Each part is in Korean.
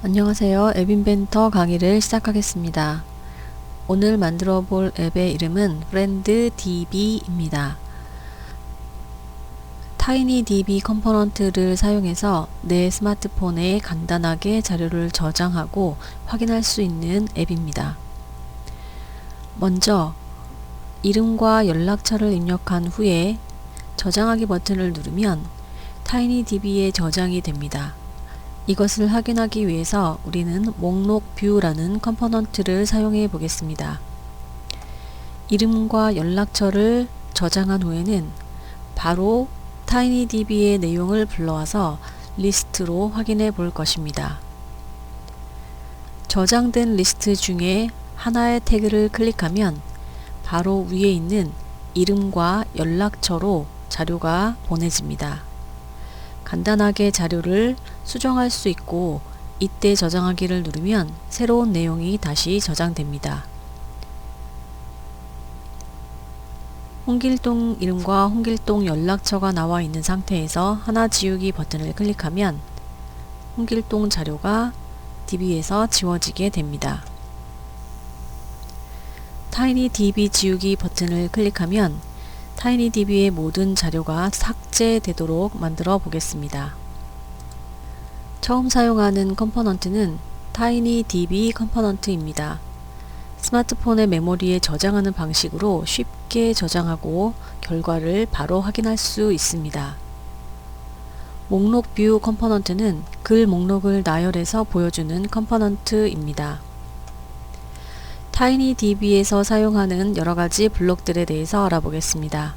안녕하세요. 앱 인벤터 강의를 시작하겠습니다. 오늘 만들어 볼 앱의 이름은 FriendDB입니다. TinyDB 컴포넌트를 사용해서 내 스마트폰에 간단하게 자료를 저장하고 확인할 수 있는 앱입니다. 먼저 이름과 연락처를 입력한 후에 저장하기 버튼을 누르면 TinyDB에 저장이 됩니다. 이것을 확인하기 위해서 우리는 목록 뷰라는 컴포넌트를 사용해 보겠습니다. 이름과 연락처를 저장한 후에는 바로 TinyDB의 내용을 불러와서 리스트로 확인해 볼 것입니다. 저장된 리스트 중에 하나의 태그를 클릭하면 바로 위에 있는 이름과 연락처로 자료가 보내집니다. 간단하게 자료를 수정할 수 있고 이때 저장하기를 누르면 새로운 내용이 다시 저장됩니다. 홍길동 이름과 홍길동 연락처가 나와 있는 상태에서 하나 지우기 버튼을 클릭하면 홍길동 자료가 DB에서 지워지게 됩니다. TinyDB 지우기 버튼을 클릭하면 TinyDB의 모든 자료가 삭제되도록 만들어 보겠습니다. 처음 사용하는 컴포넌트는 TinyDB 컴포넌트입니다. 스마트폰의 메모리에 저장하는 방식으로 쉽게 저장하고 결과를 바로 확인할 수 있습니다. 목록 뷰 컴포넌트는 글 목록을 나열해서 보여주는 컴포넌트입니다. TinyDB에서 사용하는 여러가지 블록들에 대해서 알아보겠습니다.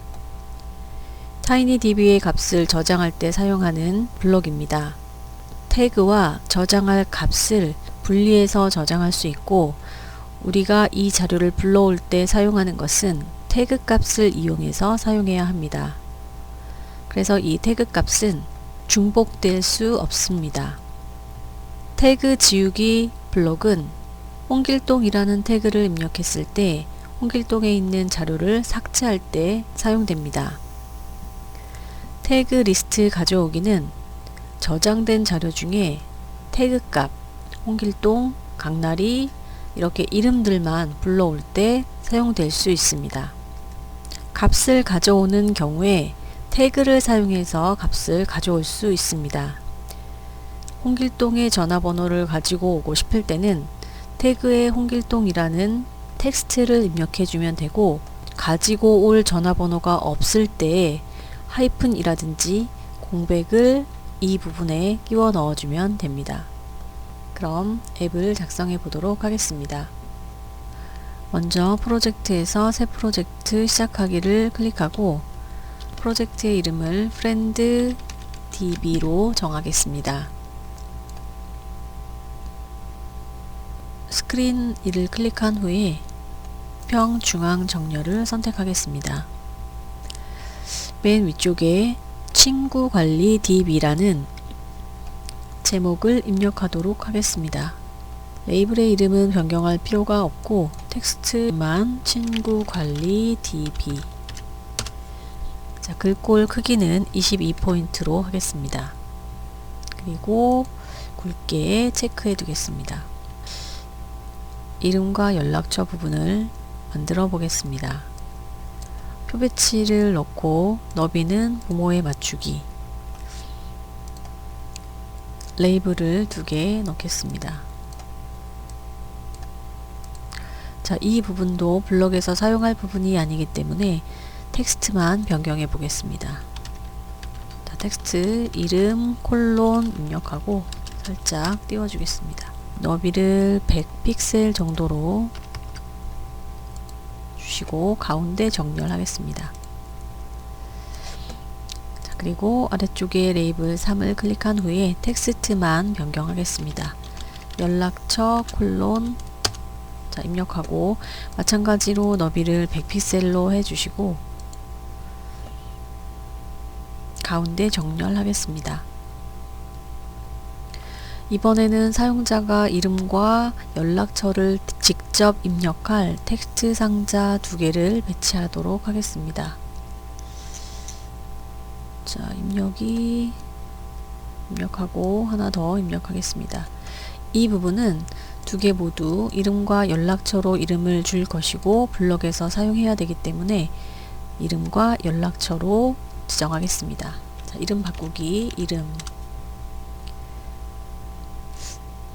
TinyDB의 값을 저장할 때 사용하는 블록입니다. 태그와 저장할 값을 분리해서 저장할 수 있고 우리가 이 자료를 불러올 때 사용하는 것은 태그 값을 이용해서 사용해야 합니다. 그래서 이 태그 값은 중복될 수 없습니다. 태그 지우기 블록은 홍길동이라는 태그를 입력했을 때 홍길동에 있는 자료를 삭제할 때 사용됩니다. 태그 리스트 가져오기는 저장된 자료 중에 태그 값, 홍길동, 강나리 이렇게 이름들만 불러올 때 사용될 수 있습니다. 값을 가져오는 경우에 태그를 사용해서 값을 가져올 수 있습니다. 홍길동의 전화번호를 가지고 오고 싶을 때는 태그에 홍길동이라는 텍스트를 입력해 주면 되고 가지고 올 전화번호가 없을 때 하이픈이라든지 공백을 이 부분에 끼워 넣어주면 됩니다. 그럼 앱을 작성해 보도록 하겠습니다. 먼저 프로젝트에서 새 프로젝트 시작하기를 클릭하고 프로젝트의 이름을 FriendDB로 정하겠습니다. 스크린 1을 클릭한 후에 평 중앙 정렬을 선택하겠습니다. 맨 위쪽에 친구 관리 DB라는 제목을 입력하도록 하겠습니다. 레이블의 이름은 변경할 필요가 없고 텍스트만 친구 관리 DB. 자, 글꼴 크기는 22포인트로 하겠습니다. 그리고 굵게 체크해 두겠습니다. 이름과 연락처 부분을 만들어 보겠습니다. 표배치를 넣고 너비는 부모에 맞추기. 레이블을 2개 넣겠습니다. 자, 이 부분도 블럭에서 사용할 부분이 아니기 때문에 텍스트만 변경해 보겠습니다. 자, 텍스트 이름 콜론 입력하고 살짝 띄워주겠습니다. 너비를 100픽셀 정도로 주시고 가운데 정렬하겠습니다. 자, 그리고 아래쪽에 레이블 3을 클릭한 후에 텍스트만 변경하겠습니다. 연락처 콜론 자, 입력하고 마찬가지로 너비를 100픽셀로 해주시고 가운데 정렬하겠습니다. 이번에는 사용자가 이름과 연락처를 직접 입력할 텍스트 상자 2개를 배치하도록 하겠습니다. 자, 입력하고 하나 더 입력하겠습니다. 이 부분은 두 개 모두 이름과 연락처로 이름을 줄 것이고 블럭에서 사용해야 되기 때문에 이름과 연락처로 지정하겠습니다. 자, 이름 바꾸기,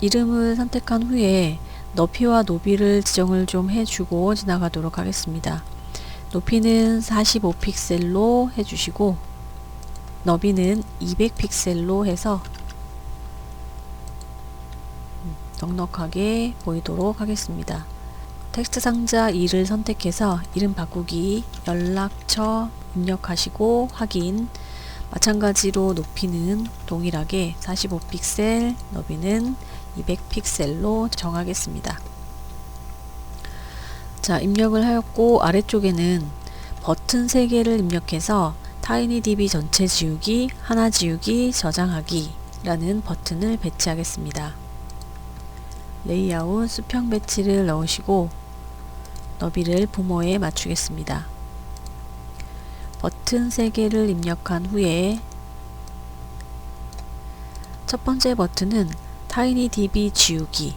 이름을 선택한 후에 높이와 너비를 지정을 좀 해주고 지나가도록 하겠습니다. 높이는 45픽셀로 해주시고 너비는 200픽셀로 해서 넉넉하게 보이도록 하겠습니다. 텍스트 상자 2를 선택해서 이름 바꾸기, 연락처 입력하시고 확인. 마찬가지로 높이는 동일하게 45픽셀, 너비는 200픽셀로 정하겠습니다. 자, 입력을 하였고 아래쪽에는 버튼 3개를 입력해서 타이니DB 전체 지우기, 하나 지우기, 저장하기 라는 버튼을 배치하겠습니다. 레이아웃 수평 배치를 넣으시고 너비를 부모에 맞추겠습니다. 버튼 3개를 입력한 후에 첫 번째 버튼은 타이니DB 지우기,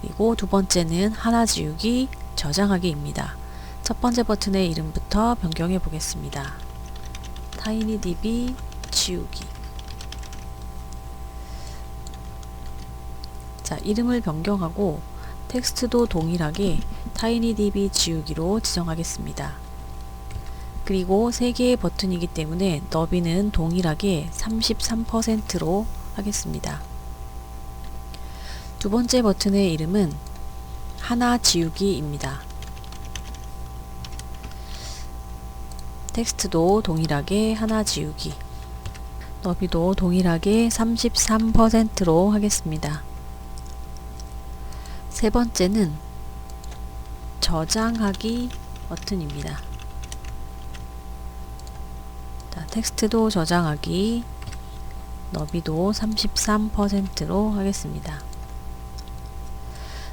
그리고 두 번째는 하나 지우기, 저장하기입니다. 첫 번째 버튼의 이름부터 변경해 보겠습니다. 타이니DB 지우기. 자, 이름을 변경하고 텍스트도 동일하게 타이니DB 지우기로 지정하겠습니다. 그리고 3개의 버튼이기 때문에 너비는 동일하게 33%로 하겠습니다. 두 번째 버튼의 이름은 하나 지우기입니다. 텍스트도 동일하게 하나 지우기, 너비도 동일하게 33%로 하겠습니다. 세 번째는 저장하기 버튼입니다. 자, 텍스트도 저장하기, 너비도 33%로 하겠습니다.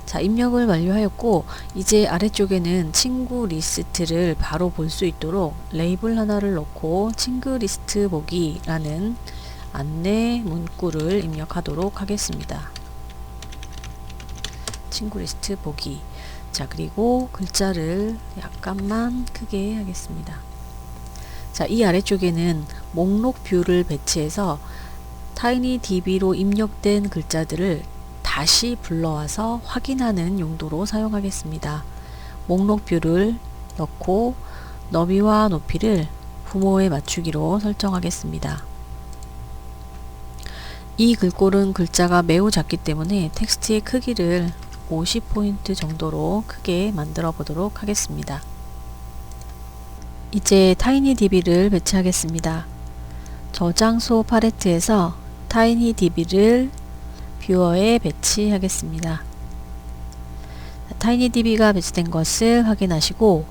자, 입력을 완료하였고 이제 아래쪽에는 친구 리스트를 바로 볼 수 있도록 레이블 하나를 넣고 친구 리스트 보기 라는 안내 문구를 입력하도록 하겠습니다. 친구 리스트 보기. 자, 그리고 글자를 약간만 크게 하겠습니다. 자, 이 아래쪽에는 목록 뷰를 배치해서 타이니DB로 입력된 글자들을 다시 불러와서 확인하는 용도로 사용하겠습니다. 목록 뷰를 넣고 너비와 높이를 부모에 맞추기로 설정하겠습니다. 이 글꼴은 글자가 매우 작기 때문에 텍스트의 크기를 50포인트 정도로 크게 만들어 보도록 하겠습니다. 이제 타이니DB를 배치하겠습니다. 저장소 팔레트에서 타이니DB를 뷰어에 배치하겠습니다. 타이니DB가 배치된 것을 확인하시고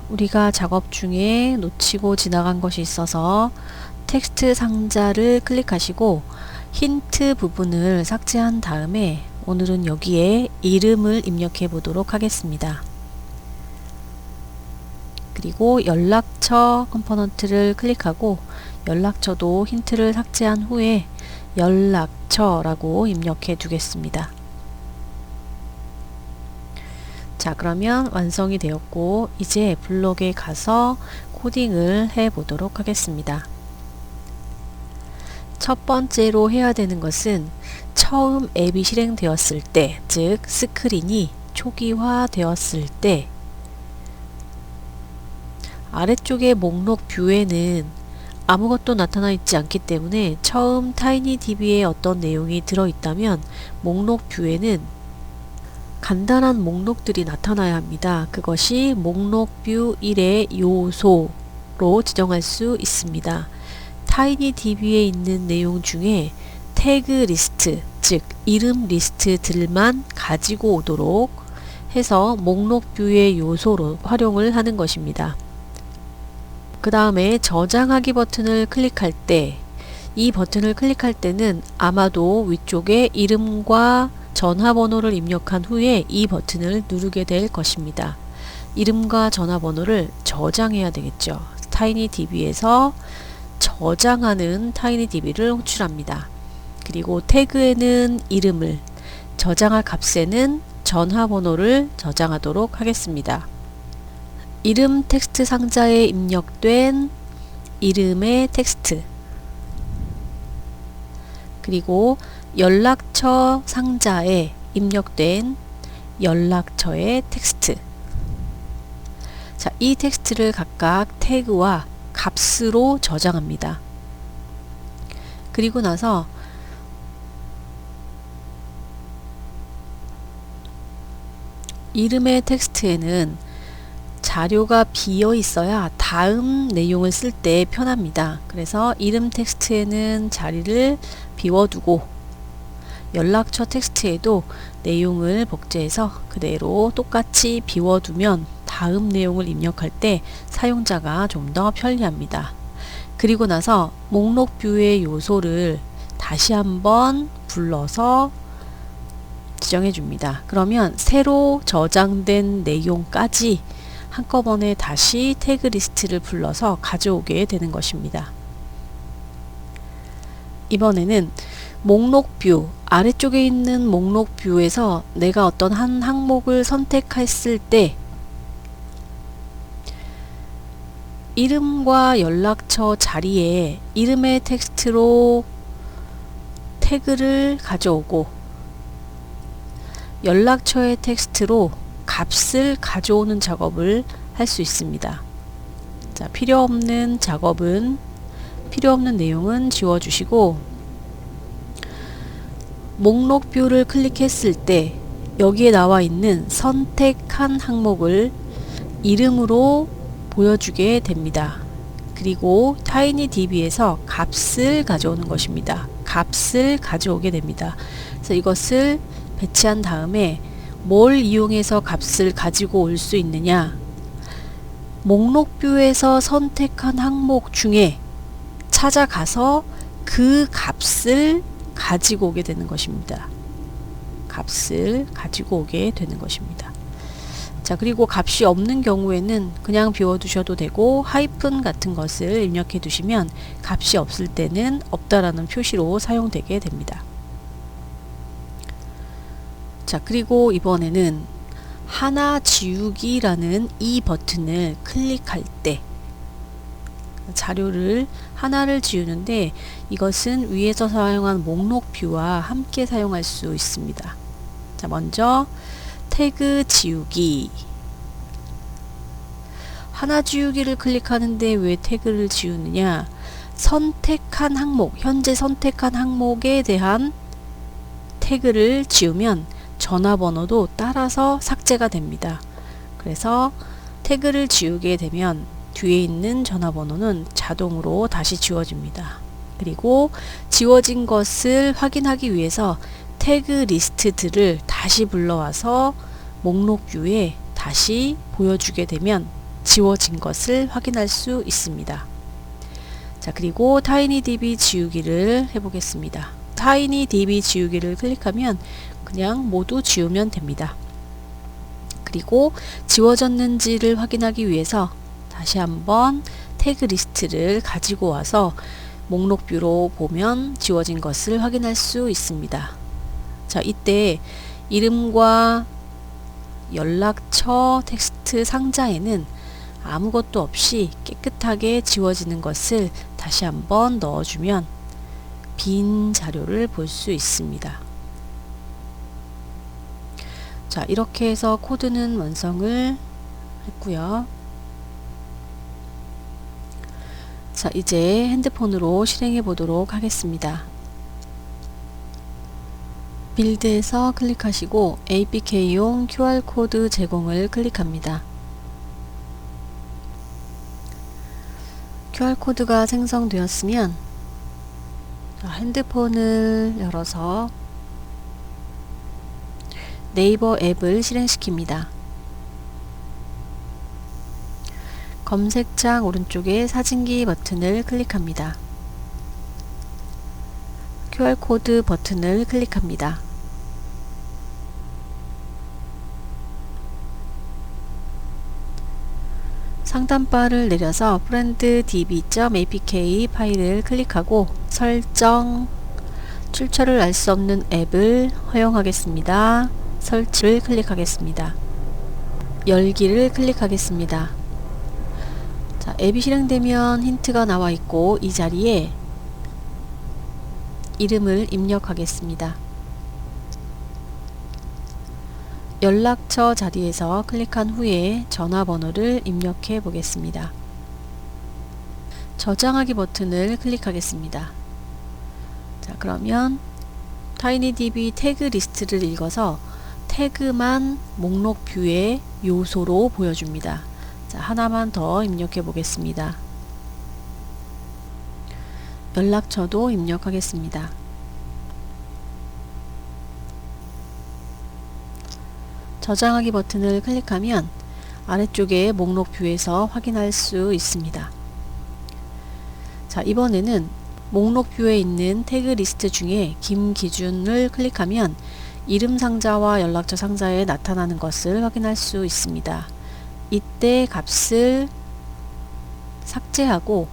우리가 작업 중에 놓치고 지나간 것이 있어서 텍스트 상자를 클릭하시고 힌트 부분을 삭제한 다음에 오늘은 여기에 이름을 입력해 보도록 하겠습니다. 그리고 연락처 컴포넌트를 클릭하고 연락처도 힌트를 삭제한 후에 연락처라고 입력해 두겠습니다. 자, 그러면 완성이 되었고 이제 블록에 가서 코딩을 해 보도록 하겠습니다. 첫 번째로 해야 되는 것은 처음 앱이 실행되었을 때, 즉 스크린이 초기화 되었을 때 아래쪽의 목록 뷰에는 아무것도 나타나 있지 않기 때문에 처음 타이니DB에 어떤 내용이 들어있다면 목록 뷰에는 간단한 목록들이 나타나야 합니다. 그것이 목록 뷰 1의 요소로 지정할 수 있습니다. 타이니DB에 있는 내용 중에 태그 리스트, 즉 이름 리스트들만 가지고 오도록 해서 목록 뷰의 요소로 활용을 하는 것입니다. 그 다음에 저장하기 버튼을 클릭할 때, 이 버튼을 클릭할 때는 아마도 위쪽에 이름과 전화번호를 입력한 후에 이 버튼을 누르게 될 것입니다. 이름과 전화번호를 저장해야 되겠죠. 타이니DB에서 저장하는 타이니DB를 호출합니다. 그리고 태그에는 이름을, 저장할 값에는 전화번호를 저장하도록 하겠습니다. 이름 텍스트 상자에 입력된 이름의 텍스트, 그리고 연락처 상자에 입력된 연락처의 텍스트. 자, 이 텍스트를 각각 태그와 값으로 저장합니다. 그리고 나서 이름의 텍스트에는 자료가 비어 있어야 다음 내용을 쓸 때 편합니다. 그래서 이름 텍스트에는 자리를 비워두고 연락처 텍스트에도 내용을 복제해서 그대로 똑같이 비워두면 다음 내용을 입력할 때 사용자가 좀 더 편리합니다. 그리고 나서 목록 뷰의 요소를 다시 한번 불러서 지정해 줍니다. 그러면 새로 저장된 내용까지 한꺼번에 다시 태그 리스트를 불러서 가져오게 되는 것입니다. 이번에는 목록 뷰, 아래쪽에 있는 목록 뷰에서 내가 어떤 한 항목을 선택했을 때 이름과 연락처 자리에 이름의 텍스트로 태그를 가져오고 연락처의 텍스트로 값을 가져오는 작업을 할 수 있습니다. 자, 필요 없는 내용은 지워주시고 목록 뷰를 클릭했을 때 여기에 나와 있는 선택한 항목을 이름으로 보여주게 됩니다. 그리고 타이니DB에서 값을 가져오는 것입니다. 값을 가져오게 됩니다. 그래서 이것을 배치한 다음에 뭘 이용해서 값을 가지고 올 수 있느냐, 목록 뷰에서 선택한 항목 중에 찾아가서 그 값을 가지고 오게 되는 것입니다. 값을 가지고 오게 되는 것입니다. 자, 그리고 값이 없는 경우에는 그냥 비워두셔도 되고 하이픈 같은 것을 입력해 두시면 값이 없을 때는 없다라는 표시로 사용되게 됩니다. 자, 그리고 이번에는 하나 지우기라는 이 버튼을 클릭할 때 자료를 하나를 지우는데 이것은 위에서 사용한 목록 뷰와 함께 사용할 수 있습니다. 자, 먼저 태그 지우기. 하나 지우기를 클릭하는데 왜 태그를 지우느냐? 선택한 항목, 현재 선택한 항목에 대한 태그를 지우면 전화번호도 따라서 삭제가 됩니다. 그래서 태그를 지우게 되면 뒤에 있는 전화번호는 자동으로 다시 지워집니다. 그리고 지워진 것을 확인하기 위해서 태그 리스트들을 다시 불러와서 목록 뷰에 다시 보여주게 되면 지워진 것을 확인할 수 있습니다. 자, 그리고 타이니DB 지우기를 해보겠습니다. 타이니DB 지우기를 클릭하면 그냥 모두 지우면 됩니다. 그리고 지워졌는지를 확인하기 위해서 다시 한번 태그 리스트를 가지고 와서 목록 뷰로 보면 지워진 것을 확인할 수 있습니다. 자, 이때 이름과 연락처 텍스트 상자에는 아무것도 없이 깨끗하게 지워지는 것을 다시 한번 넣어주면 빈 자료를 볼 수 있습니다. 자, 이렇게 해서 코드는 완성을 했고요. 자, 이제 핸드폰으로 실행해 보도록 하겠습니다. 빌드에서 클릭하시고 APK용 QR코드 제공을 클릭합니다. QR코드가 생성되었으면 핸드폰을 열어서 네이버 앱을 실행시킵니다. 검색창 오른쪽에 사진기 버튼을 클릭합니다. QR코드 버튼을 클릭합니다. 상단바를 내려서 frienddb.apk 파일을 클릭하고 설정, 출처를 알 수 없는 앱을 허용하겠습니다. 설치를 클릭하겠습니다. 열기를 클릭하겠습니다. 자, 앱이 실행되면 힌트가 나와 있고 이 자리에 이름을 입력하겠습니다. 연락처 자리에서 클릭한 후에 전화번호를 입력해 보겠습니다. 저장하기 버튼을 클릭하겠습니다. 자, 그러면 타이니DB 태그 리스트를 읽어서 태그만 목록 뷰의 요소로 보여줍니다. 자, 하나만 더 입력해 보겠습니다. 연락처도 입력하겠습니다. 저장하기 버튼을 클릭하면 아래쪽에 목록 뷰에서 확인할 수 있습니다. 자, 이번에는 목록 뷰에 있는 태그 리스트 중에 김기준을 클릭하면 이름 상자와 연락처 상자에 나타나는 것을 확인할 수 있습니다. 이때 값을 삭제하고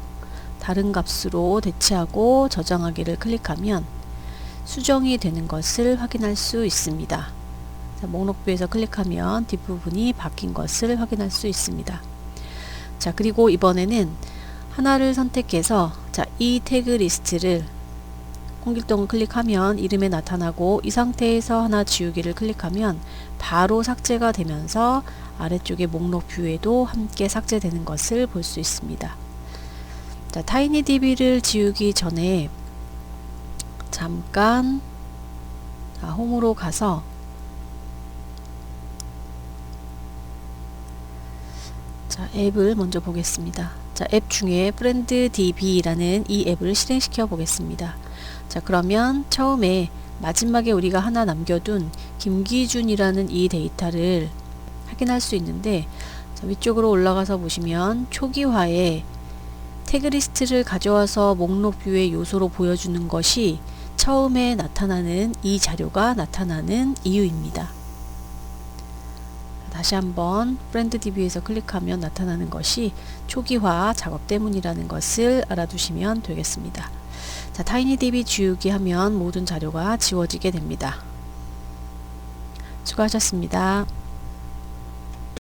다른 값으로 대체하고 저장하기를 클릭하면 수정이 되는 것을 확인할 수 있습니다. 자, 목록뷰에서 클릭하면 뒷부분이 바뀐 것을 확인할 수 있습니다. 자, 그리고 이번에는 하나를 선택해서 자, 이 태그 리스트를 홍길동을 클릭하면 이름에 나타나고 이 상태에서 하나 지우기를 클릭하면 바로 삭제가 되면서 아래쪽에 목록 뷰에도 함께 삭제되는 것을 볼 수 있습니다. 자, 타이니DB를 지우기 전에 잠깐 홈으로 가서 자, 앱을 먼저 보겠습니다. 자, 앱 중에 FriendDB라는 이 앱을 실행시켜 보겠습니다. 자, 그러면 처음에 마지막에 우리가 하나 남겨둔 김기준이라는 이 데이터를 확인할 수 있는데 자, 위쪽으로 올라가서 보시면 초기화에 태그 리스트를 가져와서 목록 뷰의 요소로 보여주는 것이 처음에 나타나는 이 자료가 나타나는 이유입니다. 다시 한번 FriendDB에서 클릭하면 나타나는 것이 초기화 작업 때문이라는 것을 알아두시면 되겠습니다. 자, 타이니DB 지우기 하면 모든 자료가 지워지게 됩니다. 수고하셨습니다.